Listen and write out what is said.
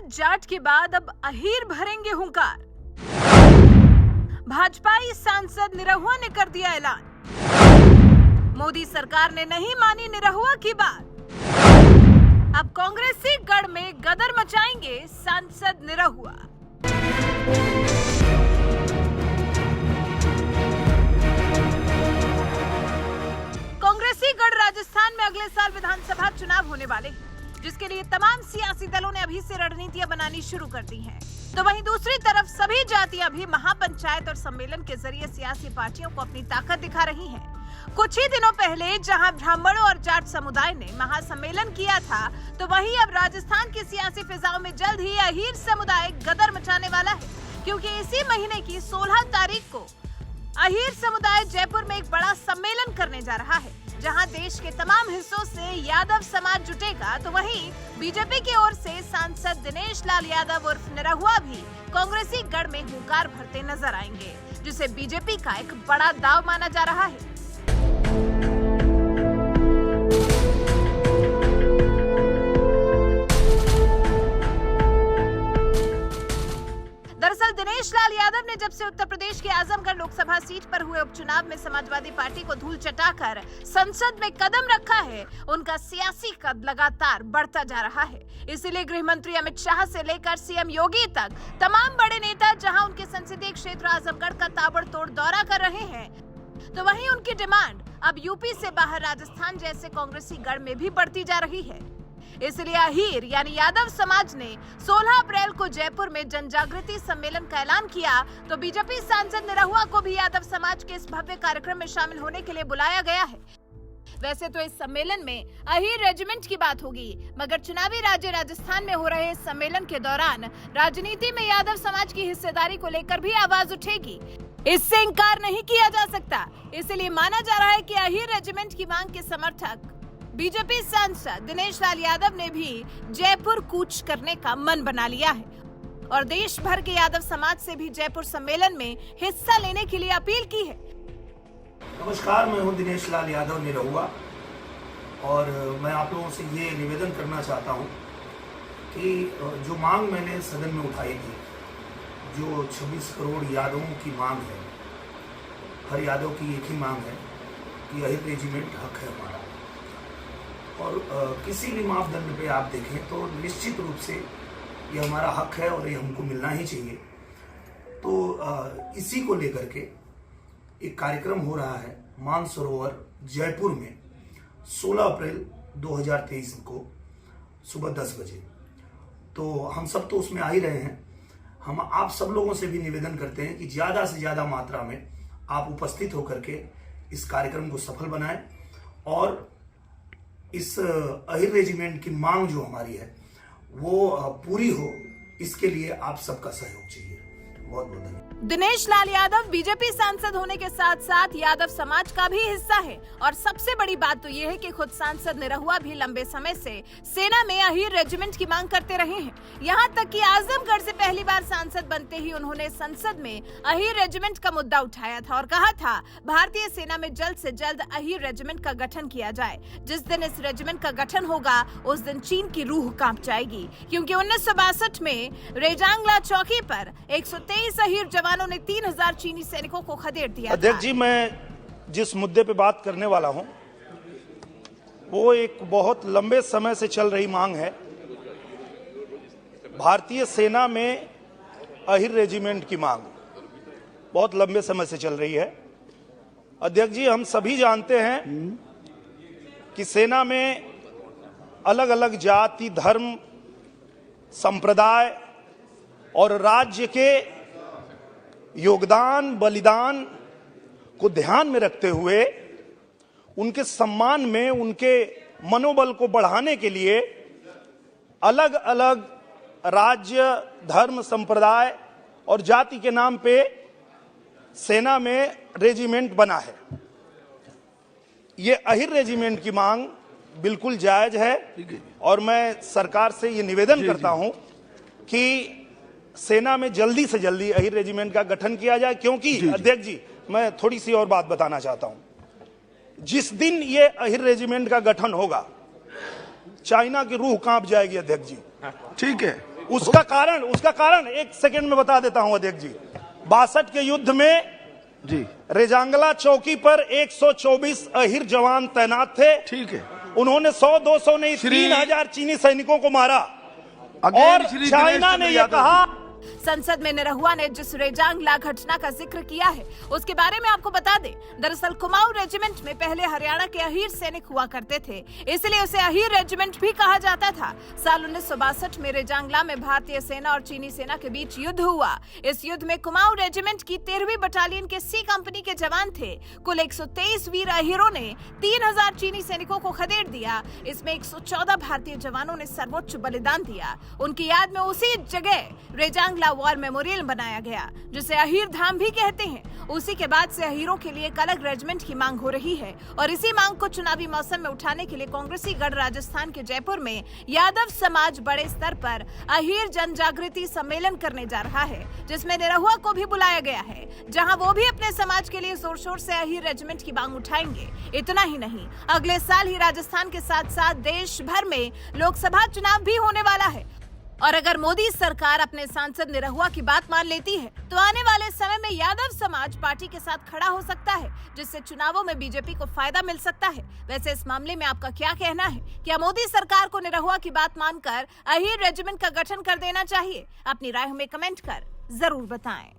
जाट के बाद अब अहीर भरेंगे हुंकार। भाजपाई सांसद निरहुआ ने कर दिया ऐलान। मोदी सरकार ने नहीं मानी निरहुआ की बात। अब कांग्रेसी गढ़ में गदर मचाएंगे सांसद निरहुआ। कांग्रेसी गढ़ राजस्थान में अगले साल विधानसभा चुनाव होने वाले हैं, जिसके लिए तमाम सियासी दलों ने अभी से रणनीतियां बनानी शुरू कर दी हैं। तो वहीं दूसरी तरफ सभी जातियां भी महापंचायत और सम्मेलन के जरिए सियासी पार्टियों को अपनी ताकत दिखा रही हैं। कुछ ही दिनों पहले जहां ब्राह्मणों और जाट समुदाय ने महासम्मेलन किया था, तो वहीं अब राजस्थान की सियासी फिजाओं में जल्द ही अहीर समुदाय गदर मचाने वाला है, क्योंकि इसी महीने की 16 तारीख को अहीर समुदाय जयपुर में एक बड़ा सम्मेलन करने जा रहा है, जहां देश के तमाम हिस्सों से यादव समाज जुटेगा। तो वहीं बीजेपी की ओर से सांसद दिनेश लाल यादव उर्फ निरहुआ भी कांग्रेसी गढ़ में हुंकार भरते नजर आएंगे, जिसे बीजेपी का एक बड़ा दाव माना जा रहा है। दरअसल दिनेश लाल यादव ने जब से उत्तर प्रदेश के आजमगढ़ लोकसभा सीट पर हुए उपचुनाव में समाजवादी पार्टी को धूल चटाकर संसद में कदम रखा है, उनका सियासी कद लगातार बढ़ता जा रहा है। इसीलिए गृह मंत्री अमित शाह से लेकर सीएम योगी तक तमाम बड़े नेता जहां उनके संसदीय क्षेत्र आजमगढ़ का ताबड़तोड़ दौरा कर रहे हैं, तो वहीं उनकी डिमांड अब यूपी से बाहर राजस्थान जैसे कांग्रेसी गढ़ में भी बढ़ती जा रही है। इसलिए अहीर यानी यादव समाज ने 16 अप्रैल को जयपुर में जनजागृति सम्मेलन का ऐलान किया। तो बीजेपी सांसद निरहुआ को भी यादव समाज के इस भव्य कार्यक्रम में शामिल होने के लिए बुलाया गया है। वैसे तो इस सम्मेलन में अहीर रेजिमेंट की बात होगी, मगर चुनावी राज्य राजस्थान में हो रहे इस सम्मेलन के दौरान राजनीति में यादव समाज की हिस्सेदारी को लेकर भी आवाज उठेगी। इससे इंकार नहीं किया जा सकता। इसलिए माना जा रहा है कि अहीर रेजिमेंट की मांग के समर्थक बीजेपी सांसद दिनेश लाल यादव ने भी जयपुर कूच करने का मन बना लिया है और देश भर के यादव समाज से भी जयपुर सम्मेलन में हिस्सा लेने के लिए अपील की है। नमस्कार, मैं हूं दिनेश लाल यादव निरहुआ और मैं आप लोगों से ये निवेदन करना चाहता हूं कि जो मांग मैंने सदन में उठाई थी, जो 26 करोड़ यादवों की मांग है, हर यादव की एक ही मांग है कि अहीर रेजिमेंट हक है हमारा, और किसी भी मापदंड पे आप देखें तो निश्चित रूप से ये हमारा हक है और ये हमको मिलना ही चाहिए। तो इसी को लेकर के एक कार्यक्रम हो रहा है मानसरोवर जयपुर में 16 अप्रैल 2023 को सुबह 10 बजे। तो हम सब तो उसमें आ ही रहे हैं। हम आप सब लोगों से भी निवेदन करते हैं कि ज़्यादा से ज़्यादा मात्रा में आप उपस्थित होकर के इस कार्यक्रम को सफल बनाएं और इस अहीर रेजिमेंट की मांग जो हमारी है वो पूरी हो, इसके लिए आप सबका सहयोग चाहिए। बहुत बहुत धन्यवाद। दिनेश लाल यादव बीजेपी सांसद होने के साथ साथ यादव समाज का भी हिस्सा है और सबसे बड़ी बात तो ये है कि खुद सांसद निरहुआ भी लंबे समय से सेना में अहीर रेजिमेंट की मांग करते रहे हैं। यहाँ तक कि आजमगढ़ से पहली बार सांसद बनते ही उन्होंने संसद में अहीर रेजिमेंट का मुद्दा उठाया था और कहा था भारतीय सेना में जल्द से जल्द अहीर रेजिमेंट का गठन किया जाए। जिस दिन इस रेजिमेंट का गठन होगा उस दिन चीन की रूह कांप जाएगी, क्योंकि 1962 में रेजांगला चौकी पर 123 अहीर जवानों ने 3000 चीनी सैनिकों को खदेड़ दिया। अध्यक्ष जी, मैं जिस मुद्दे पे बात करने वाला हूं वो एक बहुत लंबे समय से चल रही मांग है। भारतीय सेना में अहीर रेजिमेंट की मांग बहुत लंबे समय से चल रही है। अध्यक्ष जी, हम सभी जानते हैं कि सेना में अलग अलग जाति, धर्म, संप्रदाय और राज्य के योगदान, बलिदान को ध्यान में रखते हुए उनके सम्मान में, उनके मनोबल को बढ़ाने के लिए अलग अलग राज्य, धर्म, संप्रदाय और जाति के नाम पे सेना में रेजिमेंट बना है। ये अहीर रेजिमेंट की मांग बिल्कुल जायज है और मैं सरकार से ये निवेदन करता हूं कि सेना में जल्दी से जल्दी अहीर रेजिमेंट का गठन किया जाए, क्योंकि अध्यक्ष जी मैं थोड़ी सी और बात बताना चाहता हूं। जिस दिन ये अहीर रेजिमेंट का गठन होगा चाइना की रूह कांप जाएगी अध्यक्ष जी। ठीक है, उसका कारण 1 सेकंड में बता देता हूं अध्यक्ष जी। 62 के युद्ध में जी रेजांगला चौकी पर 124 अहिर जवान तैनात थे। ठीक है। उन्होंने 100-200 नहीं 3000 चीनी सैनिकों को मारा। और चाइना ने यह कहा। संसद में निरहुआ ने जिस रेजांगला घटना का जिक्र किया है उसके बारे में आपको बता दें। दरअसल कुमाऊं रेजिमेंट में पहले हरियाणा के अहीर सैनिक हुआ करते थे, इसलिए उसे अहीर रेजिमेंट भी कहा जाता था। साल 1962 में रेजांगला में भारतीय सेना और चीनी सेना के बीच युद्ध हुआ। इस युद्ध में कुमाऊं रेजिमेंट की 13वीं बटालियन के सी कंपनी के जवान थे। कुल 123 वीर अहीरों ने 3000 चीनी सैनिकों को खदेड़ दिया। इसमें 114 भारतीय जवानों ने सर्वोच्च बलिदान दिया। उनकी याद में उसी जगह रेजांगला वॉर मेमोरियल बनाया गया, जिसे अहीर धाम भी कहते हैं। उसी के बाद से अहीरों के लिए एक अलग रेजिमेंट की मांग हो रही है और इसी मांग को चुनावी मौसम में उठाने के लिए कांग्रेसी गढ़ राजस्थान के जयपुर में यादव समाज बड़े स्तर पर अहीर जन जागृति सम्मेलन करने जा रहा है, जिसमें निरहुआ को भी बुलाया गया है, जहां वो भी अपने समाज के लिए जोर शोर से अहीर रेजिमेंट की मांग उठाएंगे। इतना ही नहीं, अगले साल ही राजस्थान के साथ साथ देश भर में लोकसभा चुनाव भी होने वाला है और अगर मोदी सरकार अपने सांसद निरहुआ की बात मान लेती है तो आने वाले समय में यादव समाज पार्टी के साथ खड़ा हो सकता है, जिससे चुनावों में बीजेपी को फायदा मिल सकता है। वैसे इस मामले में आपका क्या कहना है? क्या मोदी सरकार को निरहुआ की बात मानकर अहीर रेजिमेंट का गठन कर देना चाहिए? अपनी राय हमें कमेंट कर जरूर बताएं।